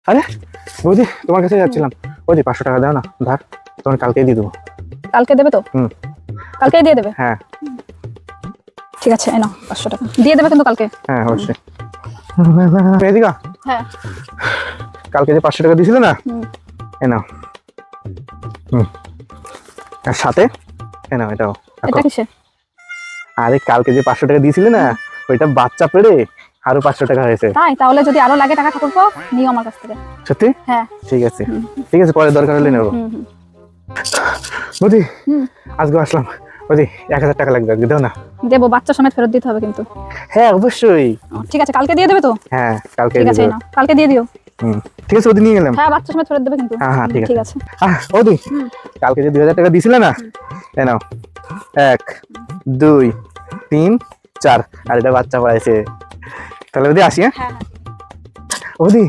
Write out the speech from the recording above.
আরে বৌদি তোমার কাছে যাচ্ছিলাম। বৌদি 500 টাকা দাও না ধার, তোমার কালকেই দিয়ে দেবো। কালকে দেবে তো? কালকেই দিয়ে দেবে? হ্যাঁ ঠিক আছে, এই নাও 500 টাকা দিয়ে দেবে কিন্তু কালকে। হ্যাঁ অবশ্যই। মেদিকা, হ্যাঁ কালকে যে 500 টাকা দিয়েছিলে না, এ নাও। আর সাথে এ নাও এটাও। এটা কিসে? আরে কালকে যে 500 টাকা দিয়েছিলে না, ওইটা বাচ্চা পেড়ে আরো 500 টাকা হয়েছে। তাই? তাহলে যদি আরো লাগে টাকা ঠাকুরপো নিও আমার কাছ থেকে। সত্যি? হ্যাঁ ঠিক আছে ঠিক আছে, পরে দরকার হলে নেবো। বৌদি আজকে আসলাম, বৌদি 1000 টাকা লাগবে, আজকে দাও না। দেবো, বাচ্চা সমেত ফেরত দিতে হবে কিন্তু। হ্যাঁ অবশ্যই। ঠিক আছে, কালকে দিয়ে দেবে তো? হ্যাঁ কালকে ঠিক দিয়ে আছে, এই দেবো। নাও কালকে দিয়ে দিও। ঠিক আছে, ওদিন নিয়ে গেলাম। হ্যাঁ বাচ্চা সমেত ফেরত দেবে কিন্তু। হ্যাঁ হ্যাঁ ঠিক ঠিক আছে। আছে। বৌদি কালকে যে 2000 টাকা দিয়েছিলে না, এ নাও 1 2 3 4, আর এটা বাচ্চা পড়াইছে। তাহলে বৌদি আসি। হ্যাঁ হ্যাঁ বৌদি